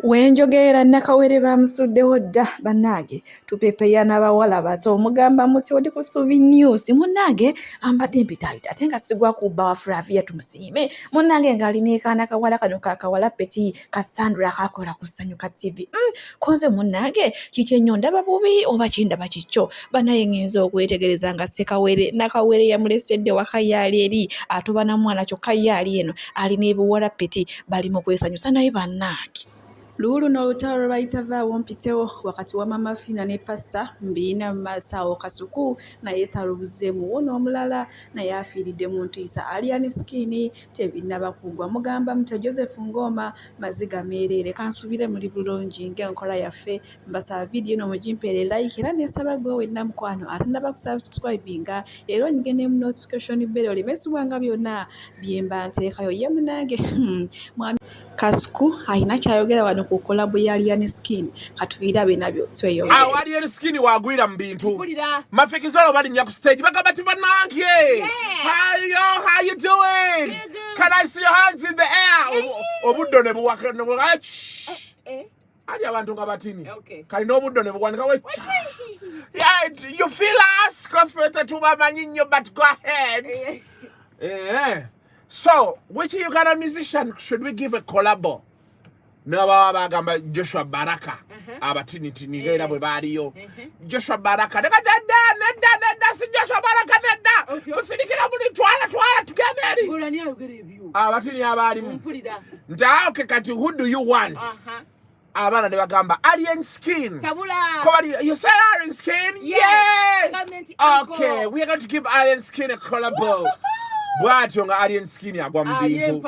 Wenjogera nakawere bamusuddewo dda bannange tupepeya n'abawala bato omugamba muti odi ku Suvi News munnange ambadde mpitaayita ate nga sigwa kubba wa Flavia tumusiime munnange ng'alina ekaana kawala kano kakawala peti Cassandra kakola ku Ssanyuka TV konze munnange kiki ennyo ndaba bubi oba kindaba kikyo banaye ngenza okwetegereza nga Ssekawere nakawere yamulesedde wakayaali eri atoba na mwana kyokka yaali eno alina ebiwala peti bali mu kwesanyusa naye bannange Lulu n'olutalo lwayita vaawo mpitewo wakati wa Maama Phina ne Pastor Mbiina Masaawo Kasuku naye talubuzeemu wona omulala naye afiiridde mu ntiisa Alian Skin tebinnaba kugwa mugamba muta Joseph Ngoma maziga meereere kansubire muli bulungi ng'enkola yaffe mbasaba vidiyo eno mugimpeere like era neesaba gwe wenna mukwano atannaba kusubscribinga era onyige mu notification bell olimesibwanga byonna bye mba nteekayo ye munange mwami Kasuku alina kyayogera wano ku kolabo ya Alian Skin katubirabe nabyo tweyongere. Alian Skin wagwira mu bintu mafikizolo balinnya ku stage bagamba ti bannange how you doing? Can I see your hands in the air? Obuddo ne buwakene ali abantu nga batini kalina obuddo ne buwanika we yeah, you feel us kofete tubamanyi nnyo but go ahead. So, which Uganda musician should we give a collabo? Nabagamba Joshua Baraka. Abatini era bwe baliyo. Joshua Baraka. Neda si Joshua Baraka neda. Musirikira muli twala tugende eri. Golani ayogera ebyo. Abatini abalimu. Mpulira. Ntaoke kati who do you want? Abana ne bagamba Alian Skin. Sabula. You say Alian Skin? Yeah. Okay, we are going to give Alian Skin a collabo. Bwatyo nga Alian Skin agwa mu bintu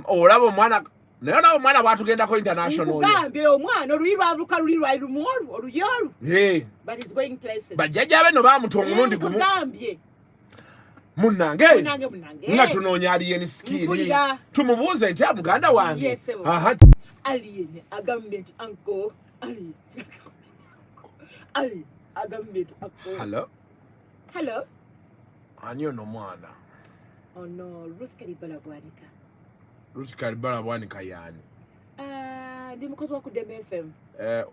olaba omwana naye olaba omwana bwatugendako international nkugambe omwana oluyirwa avuka lulirwa lumolu oluyolu but it's going places bajjajja be no bamuta omulundi gumu munnange nga tunoonya Alian Skin tumubuuze nti muganda wange Alian agambe nti uncle Ali agambe nti uncle hello ani ono mwana. Oh no, Ruth Kalibala Bwanika yani. Ndi mukozi wa Kudembe FM.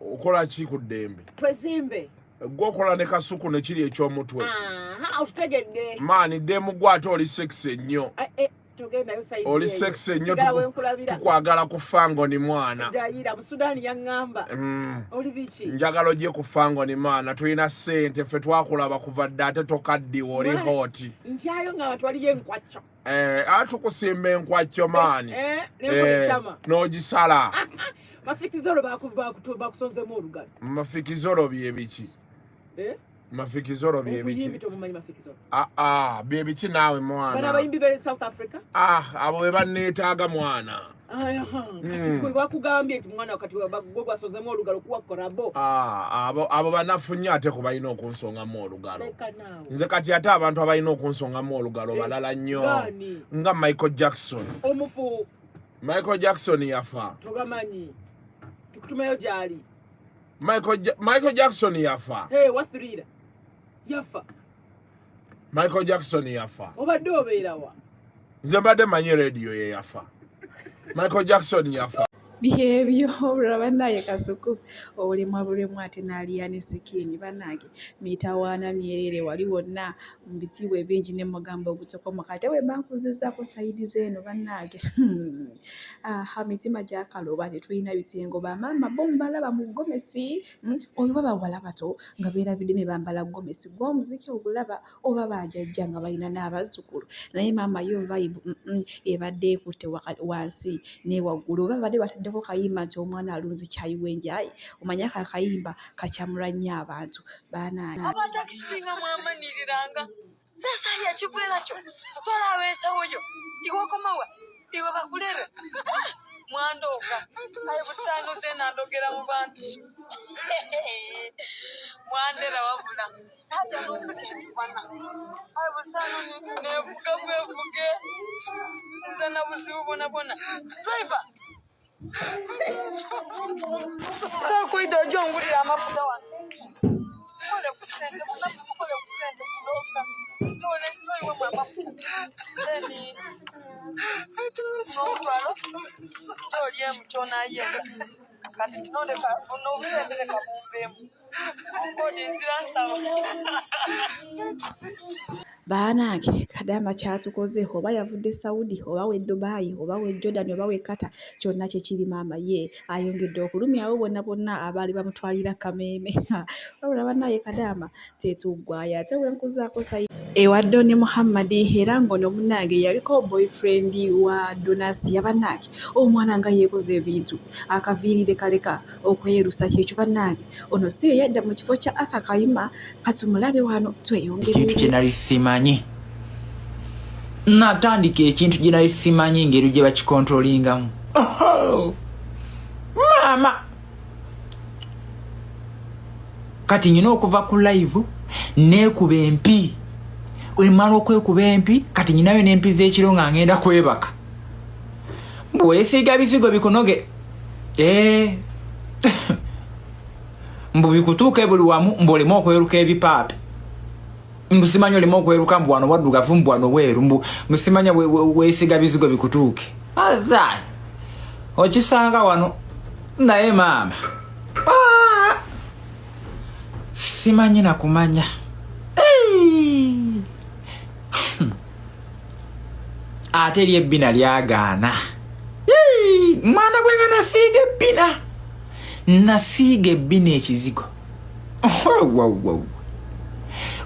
Okola ki ku Ddembe? Twezimbe. Gwe okola ne Kasuku ne kiri eky'omutwe. Otutegedde. Maani Ddemu gwate oli sexy nnyo. Togenda yo side. Oli sexy nnyo tukwagala kufango ni mwana. Ndayira mu Sudani yaŋŋamba. Oli biki? Njagala ojje kufango ni maana tulina ssente ffe twakulaba kuva dda ate tokaddiwa oli hoti. Ntyayo nga watwaliyo enkwacco. Atukusimba enkwacco maani. N'ogisala. Mafikizolo bakusonzemu olugalo. Mafikizolo bye biki? Mafikizolo bye biki? Okuyimbi tomumanyi mafikizolo. Bye biki naawe mwana? Bana abayimbi be South Africa? Abo be banneetaaga mwana. Kati gwe bakugambye nti mwana wakati gwe gwasonzemu olugalo kuwa korabo. Abo banafu nnyo ate ku balina okunsongamu olugalo. Nze kati ate abantu abalina okunsongamu olugalo balala nnyo. Nga Michael Jackson. Omufu. Michael Jackson yafa. Togamanyi. Tukutumeyo gyali. Michael Jackson yafa. Wathirira. Yafa. Michael Jackson yafa. Obadde obeerawa. Nze mbadde manyi radio ye yafa. Michael Jackson yafa. Byebyo olaba naye Kasuku obulimu ate n'Alian Skin bannange mitawaana myerere wali wonna mu bitiibwa ebingi ne mugambo ogutokoma kate we bankuzizaako sayidi zeeno bannange mitima gyakaloba tetulina bitengo bamaama bombalaba mu gomesi oyo babawala bato nga beerabidde ne bambala gomesi gw'omuziki ogulaba oba bajajja nga balina n'abazzukulu naye maama yo vibe ebadde ekutte wansi ne waggulu oba badde bataddeko kayimba nti omwana alunzi kyayi w'enjayi omanya akayimba kakyamula nnyo abantu baanaani abantu akisinga mwamaniriranga sasa yakivera kyo tolaweesawo yo iwokomawa iwe bakulera mwandoga aye busano zena ndogera mu bantu mwandera wabula hata n'okutinti bana aye busano nevuga bwevuge zana buzibu bona driver Kuida jongulira amafuta wange. Kole kusente kole kusente kuloka. Nole iwe mafuta. Neni. Notwalo. Oli emutona yenga. kati noleka n'obusembere kabumbemu onkodi nzira nsawo Baanange Kadamba kyatukoze oba yavudde Saudi oba we Dubai oba we Jordan oba we Qatar kyonna kye kiri maama ye ayongedde okulumyawo bonna abaali bamutwalira kameeme wabula bannaye Kadamba tetuggwaayo ate wenkuzaako sayi ewa Doni Muhammad era ng'ono munnange yaliko boyfriend wa Donasi yabannange omwana nga yeekoze ebintu akaviirire kaleka okwerusa kyekyo bannange ono si ye yadda mu kifo kya Aka Kayima katumulabe wano tweyongere kye nali simanyi natandika ekintu gye nali simanyi ngeri gye bakikontrolingamu maama kati nyina okuva ku live neekuba empi wemala okwekuba empi kati nyinayo n'empi z'ekiro nga ngenda kwebaka bwesiiga bizigo bikunoge mbu bikutuuka buli wamu mbulemu okweruka ebipaapi mbusimanya olemu okweruka mbu wano waddugavu mbu wano weeru mbusimanya weesiga bizigo bikutuuke azaayi okisanga wano naye maama simanyi nakumanya ate lyebbina lyagaana mwana bwenga nasiiga ebbina nasiiga ebbina ekizigo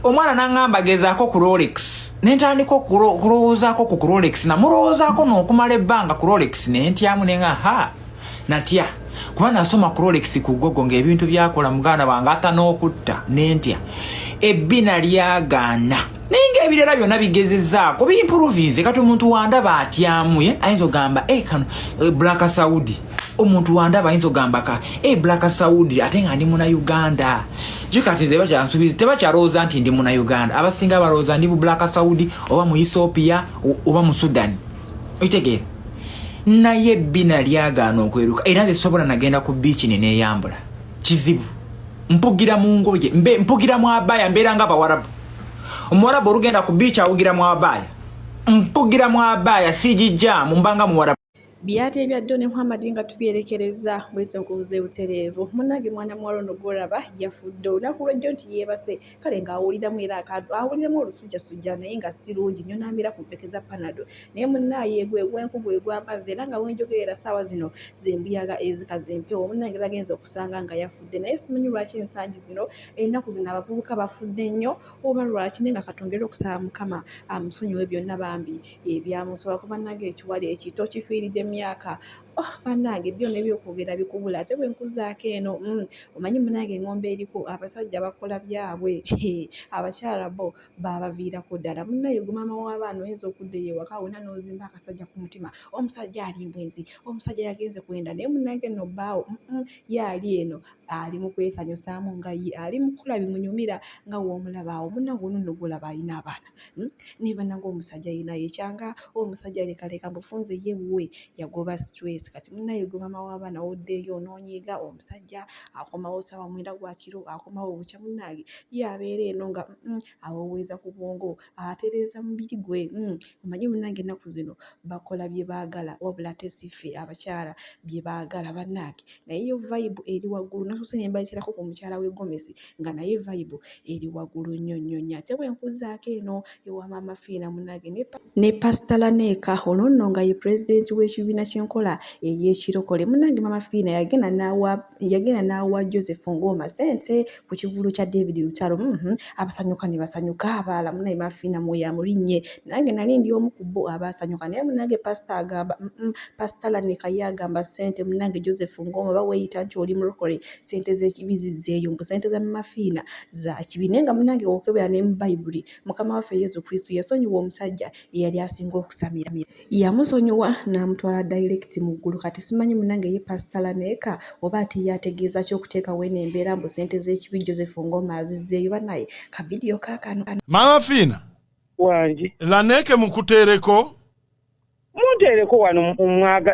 omwana nangamba gezaako ku Rolex nentandika okulowoozaako ku Rolex namulowoozaako n'okumala ebbanga ku Rolex nentyamu nenga natya kuba nasoma ku Rolex ku Google ng'ebintu byakola muganda wange ata n'okutta nentya ebbina lyagaana naye ng'ebirala byonna bigezezzaako bimpuruvinze kati omuntu wandaba atyamu ayinza ogamba kano Black Saudi omuntu wandaba ayinza ogamba Black Saudi ate nga ndi muna Uganda kati tebakyalowooza nti ndi muna Uganda abasinga balowooza ndi mu Black Saudi oba mu Ethiopia oba mu Sudan oitegeera naye ebbina lyagaana okweruka era nze sobola nagenda ku biiki neneeyambula kizibu mpugira mu ngoye mpugira mu abaya mbeera nga Abawarabu omuwarabu olugenda ku biiki awugira mu abaya mpugira mu abaya sijijja mumbanga muwarabu byate ebya Doni Muhammad nga tubyerekereza bwetso nkubuze butereevu munnange mwana muwala ono gwolaba yafudde olunaku lwejjo nti yeebase kale ng'awuliramu era awuliramu olusujjasujja naye nga sirungi nnyo n'amira ku mpeke za Panado naye munnaaye gwenkugu egw'amazzi era nga wenjogerera ssaawa zino zembuyaga ezikaze empewo munnange bagenza okusanga nga yafudde naye simanyi lwaki ensangi zino ennaku zino abavubuka bafudde nnyo oba lwaki naye nga katongera okusaba Mukama amusonyiwe byonna bambi ebyamusobola kuba bannange ekiwali ekito kifiiridde myaka bannange byonna ebyokwogera bikubula ate bwenkuzaako eno omanyi munnange engombe eriko abasajja bakola byabwe abakyala bo babaviirako ddala munnaye gwe maama w'abaana oyinza okuddeyo ewaka wonna n'ozimba akasajja ku mutima omusajja ali mbwenzi omusajja yagenze kwenda naye munnange nno bbaawo yaali eno ali mu kwesanyusaamu nga ye ali mu kukola bimunyumira nga w'omulabaawo munnange ono nno gwolaba alina abaana naye bannange omusajja alinayo ekyanga omusajja lekaleka mbufunze ye wuwe yagoba stress kati munnaye gwe maama w'abaana woddeeyo onoonyiga omusajja akomawo ssaawa 9 gwa kiro akomawo obukya munnange yabeera eno nga awoweeza ku bwongo atereeza mubiri gwe omanyi munnange ennaku zino bakola bye baagala wabula ate siffe abakyala bye baagala bannange naye yo vibe eri waggulu nasoose ne mbaiterako ku mukyala w'e Gomesi nga naye vibe eri waggulu nnyo nnyo nnyo ate bwenkuzaako eno ewa Maama Phina munnange ne Pastor Neka ono nno nga ye pulezidenti w'ekibiina ky'enkola ey'ekirokole munnange Maama Phina yagenda n'awa Joseph Ngoma ssente ku kivulu kya David Lutalo abasanyuka ne basanyuka abaala munnange Maama Phina mwoyo amulinnye nange nali ndi omu ku bo abasanyuka naye munnange pastor agamba Pastor Neka ye agamba ssente munnange Joseph Ngoma baweeyita nti oli mulokole ssente z'ekibi zizzeeyo ssente za Maama Phina za kibi naye nga munnange wokebera ne mu Bayibuli Mukama waffe Yesu Kristo yasonyiwa omusajja eyali asinga okusamira yamusonyiwa n'amutwala direct mu ggulu kati simanyi munnange ye Pastor Neka oba ate yategeeza ky'okuteekawo eno embeera mbu ssente z'ekibi Joseph Ngoma azizzeeyo bannaye ka vidiyo kaakano Maama Phina wangi laneke mukuteereko munteereko wano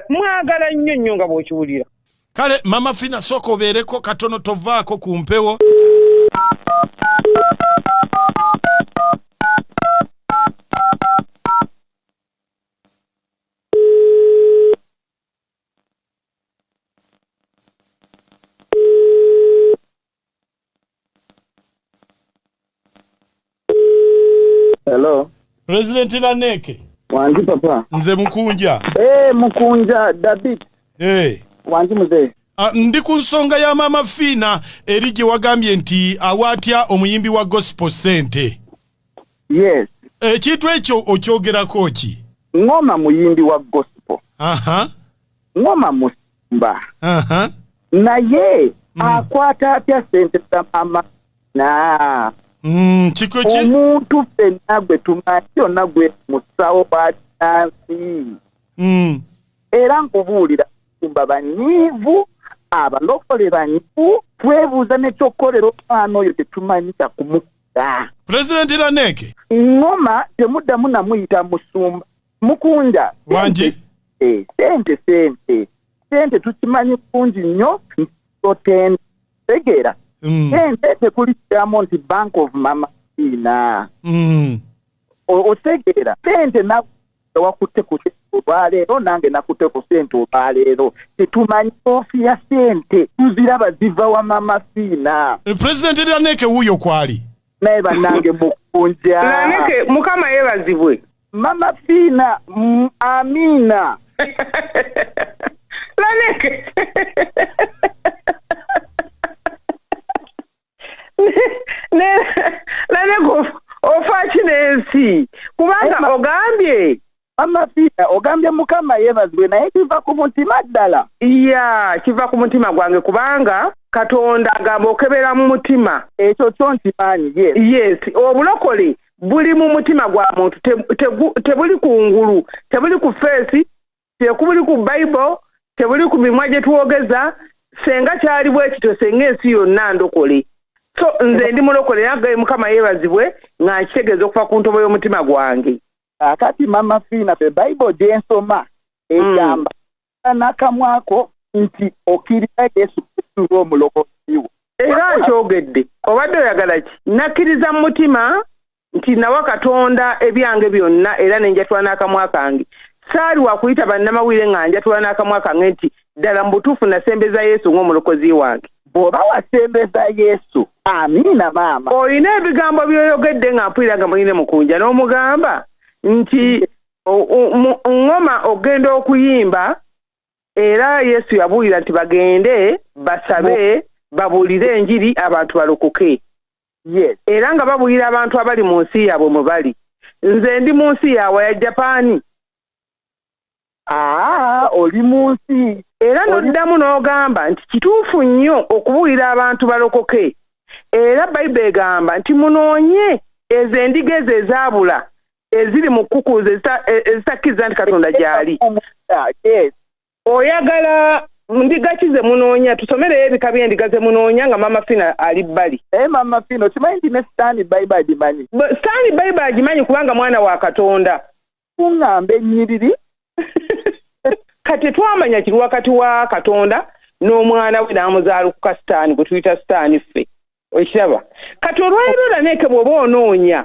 mwagala nnyo nnyo nga bw'okiwulira kale Maama Phina sooka obeereko katono tovaako ku mpewo Hello. President Laneke. Wanji papa. Nze Mukunja. Mukunja David. Wanji mzee. Ndi ku nsonga ya Maama Phina eri gye wagambye nti awatya omuyimbi wa gospel sente. Yes. Ekintu ekyo okyogerako ki? Ngoma muyimbi wa gospel. Ngoma musimba. Naye akwata atya sente za Maama Phina. Chikochi? Omuntu fenna gwe tumanyi yonna gwe musawo batansi. Era nkubuulira simba banyiivu abalokole banyiivu twebuuza n'ekyokukolera omwana oyo tetumanyi kyakumukuta. President Laneke. Ngoma temuddamu namuyita musumba. Mukunja. Wanji? Sente tukimanyi kungi nnyo ntotenda. Tegeera. Sente tekuli kiramu nti Bank of Maama Phina. Otegeera. Sente wakutte ku olwaleero nange nakutte ku sente olwaleero. Tetumanyi ofi ya sente tuziraba ziva wa Maama Phina. President Laneke wuyo kwali? Naye bannange Mukunja. Laneke Mukama yeebazibwe. Maama Phina amina. Laneke. Laneke ofa kinensi kubanga ogambye Maama Phina ogambye Mukama yeebazibwe naye kiva ku mutima ddala. Kiva ku mutima gwange kubanga Katonda agamba okebera mu mutima. Ekyo kyo nkimanyi. Yes, obulokole buli mu mutima gwa muntu, tebuli ku ngulu, tebuli ku face, tebuli ku Bible, tebuli ku mimwa gye twogeza. Senga kyali bwe kityo senga ensi yonna ndokole. So nze ndi mulokole yange Mukama yeebazibwe nga nkitegeeza okuva ku ntobo y'omutima gwange. Kati Maama Phina pe Bible gye nsoma egamba nakamu ako nti okkiriza Yesu Kristo ng'omulokozi wo. Era nkyogedde obadde oyagala ki? Nakkiriza mu mutima nti nawa Katonda ebyange byonna era ne njatula n'akamwa kange. Saali wakuyita bannamawulire nga njatula n'akamwa kange nti ddala mu butuufu nasembeza Yesu ng'omulokozi wange. Bw'oba wasembeza Yesu, amiina maama. Olina ebigambo by'oyogedde nga mpulira nga mulina Mukunja n'omugamba nti ngoma ogenda okuyimba era Yesu yabuulira nti bagende basabe babuulire enjiri abantu balokoke. Yes. Era nga babuulira abantu abali mu nsi yaabwe mwe bali. Nze ndi mu nsi yaabwe ya Japaani. Oli mu nsi. Era n'oddamu n'ogamba nti kituufu nnyo okubuulira abantu balokoke. Era Bayibuli egamba nti munoonye ezo endiga ezo ezaabula eziri mu kkukuuzo ezitakkiriza nti Katonda gy'ali. Yes. Oyagala ndiga ki ze munoonya? Tusomereyo ebika by'endiga ze munoonya nga Maama Phina ali bbali. Maama Phina okimanyi nti ne Sitaani Bayibuli agimanyi? Sitaani Bayibuli agimanyi kubanga mwana wa Katonda. Kuŋŋamba ennyiriri. Kati twamanya kiri wakati wa Katonda n'omwana we n'amuzaalukuka Sitaani gwe tuyita Sitaani ffe. Okiraba? Kati olwaleero Laneke bw'oba onoonya